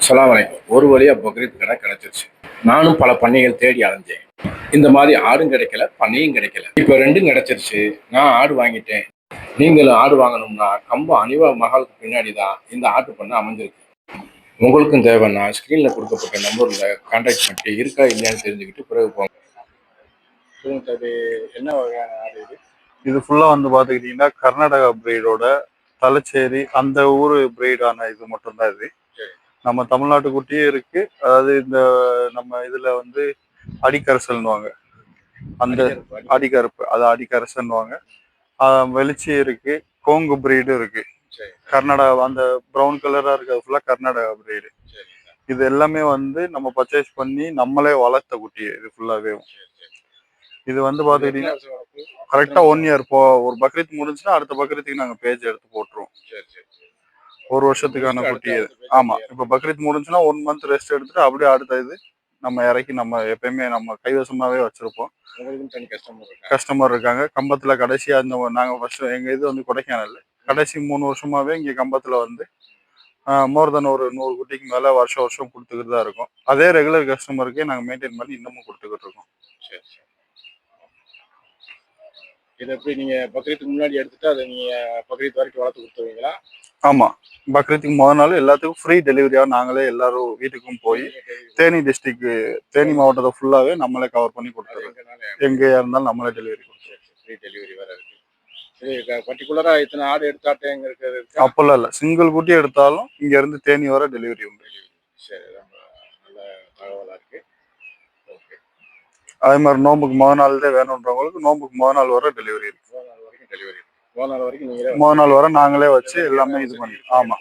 அஸ்ஸலாமு அலைக்கும். ஒரு வழியா பக்ரீத் கடை கிடைச்சிருச்சு. நானும் பல பண்ணைகள் தேடி அலைஞ்சேன். இந்த மாதிரி ஆடும் கிடைக்கல, பண்ணையும் கிடைக்கல. இப்ப 2ம் கிடைச்சிருச்சு. நான் ஆடு வாங்கிட்டேன். நீங்களும் ஆடு வாங்கணும்னா கம்பம் அனிவா மஹாலுக்கு பின்னாடி தான் இந்த ஆட்டு பண்ணை அமைஞ்சிருக்கு. உங்களுக்கும் தேவைன்னா ஸ்கிரீன்ல கொடுக்கப்பட்ட நம்பர்ல கான்டாக்ட் பண்ணிட்டு இருக்கா இல்லையான்னு தெரிஞ்சுக்கிட்டு பிறகு போங்க. அது என்ன வகையான ஆடு இது? இது ஃபுல்லா வந்து பாத்துக்கிட்டீங்கன்னா கர்நாடகா பிரீடோட தலச்சேரி அந்த ஊரு பிரீடான இது மட்டும்தான் இது. நம்ம தமிழ்நாட்டு குட்டியே இருக்கு. அதாவது இந்த நம்ம இதுல வந்து அடிக்கரசல்னுவாங்க, அந்த அடிக்கருப்பு, அது அடிக்கரசல்னுவாங்க. வெளிச்சி இருக்கு, கோங்கு பிரீடு இருக்கு. கர்நாடகா அந்த ப்ரௌன் கலரா இருக்கிறது ஃபுல்லா கர்நாடகா பிரீடு. இது எல்லாமே வந்து நம்ம பர்ச்சேஸ் பண்ணி நம்மளே வளர்த்த குட்டி இது ஃபுல்லாவே. இது வந்து பாத்துக்கிட்டீங்கன்னா கரெக்டா 1 இயர். இப்போ ஒரு பக்ரீத் முடிஞ்சுன்னா அடுத்த பக்ரீத்துக்கு நாங்க பேஜ் எடுத்து போட்டுருவோம். ஒரு வருஷத்துக்கான குட்டி. ஆமா, இப்ப பக்ரீத் முடிஞ்சுன்னா 1 மந்த் ரெஸ்ட் எடுத்துட்டு அப்படியே அடுத்த இது நம்ம இறக்கி நம்ம எப்பயுமே நம்ம கைவசமாவே வச்சிருப்போம். கஸ்டமர் இருக்காங்க கம்பத்துல. கடைசியா நாங்க ஃபர்ஸ்ட் எங்க இது வந்து கொடைக்கானல். கடைசி 3 வருஷமாவே இங்க கம்பத்துல வந்து மோர் தென் ஒரு 100 குட்டிக்கு மேல வருஷம் கொடுத்துக்கிட்டு தான் இருக்கும். அதே ரெகுலர் கஸ்டமருக்கே நாங்க மெயின்டைன் பண்ணி இன்னமும் கொடுத்துக்கிட்டு இருக்கோம். இதை எப்படி நீங்க பக்ரீத்துக்கு முன்னாடி எடுத்துட்டு அதை நீங்க பக்ரீத் வரைக்கும் வளர்த்து கொடுத்துருவீங்களா? ஆமா, பக்ரீத்துக்கு முதல் நாள் எல்லாத்துக்கும் ஃப்ரீ டெலிவரியா நாங்களே எல்லாரும் வீட்டுக்கும் போய் தேனி டிஸ்ட்ரிக்ட், தேனி மாவட்டத்தை ஃபுல்லாவே நம்மளே கவர் பண்ணி கொடுத்துருவோம். எங்கேயா இருந்தாலும் நம்மளே டெலிவரி கொடுத்துருவோம். ஃப்ரீ டெலிவரி வேற இருக்கு. பர்டிகுலரா இத்தனை ஆடு எடுத்தாட்டே எங்க இருக்கிறது? அப்பெல்லாம் இல்லை, சிங்கிள் குட்டி எடுத்தாலும் இங்க இருந்து தேனி வர டெலிவரி உண்டு. சரி, ரொம்ப நல்ல தகவலா இருக்கு. அதே மாதிரி நோம்புக்கு முதல் நாள் தான் வேணுன்றவங்களுக்கு நோம்புக்கு முதல் நாள் வர டெலிவரி இருக்கு. முதல் நாள் வர நாங்களே வச்சு எல்லாமே இது பண்ணி. ஆமா,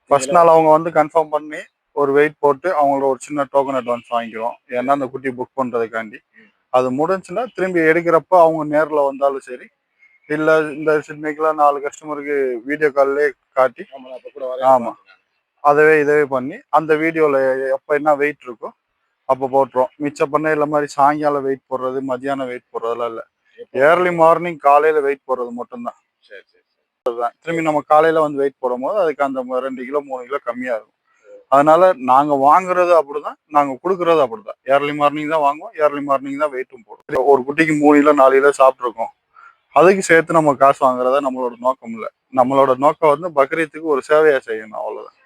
ஃபர்ஸ்ட் நாள் அவங்க வந்து கன்ஃபார்ம் பண்ணி ஒரு வெயிட் போட்டு அவங்களோட ஒரு சின்ன டோக்கன் அட்வான்ஸ் வாங்கிக்கிறோம். ஏன்னா அந்த குட்டி புக் பண்றதுக்காண்டி. அது முடிஞ்சுன்னா திரும்பி எடுக்கிறப்ப அவங்க நேர்ல வந்தாலும் சரி, இல்ல இந்த இன்னைக்கெல்லாம் 4 கஸ்டமருக்கு வீடியோ கால்லே காட்டி, ஆமா, அதவே இதவே பண்ணி அந்த வீடியோல எப்ப என்ன வெயிட் இருக்கோ அப்ப போட்டுரும். மிச்ச பண்ணையில மாதிரி சாயங்காலம் வெயிட் போடுறது, மதியானம் வெயிட் போடுறதுலாம் இல்லை. ஏர்லி மார்னிங் காலையில வெயிட் போடுறது மட்டும்தான். திரும்பி நம்ம காலையில வந்து வெயிட் போடும் போது அதுக்கு அந்த 2 கிலோ 3 கிலோ கம்மியா இருக்கும். அதனால நாங்க வாங்குறது அப்படிதான், நாங்க கொடுக்கறது அப்படிதான். ஏர்லி மார்னிங் தான் வாங்குவோம், ஏர்லி மார்னிங் தான் வெயிட்டும் போடுவோம். ஒரு குட்டிக்கு 3 கிலோ 4 கிலோ சாப்பிட்ருக்கோம், அதுக்கு சேர்த்து நம்ம காசு வாங்குறதா நம்மளோட நோக்கம் இல்லை. நம்மளோட நோக்கம் வந்து பக்ரீத்துக்கு ஒரு சேவையா செய்யணும், அவ்வளவுதான்.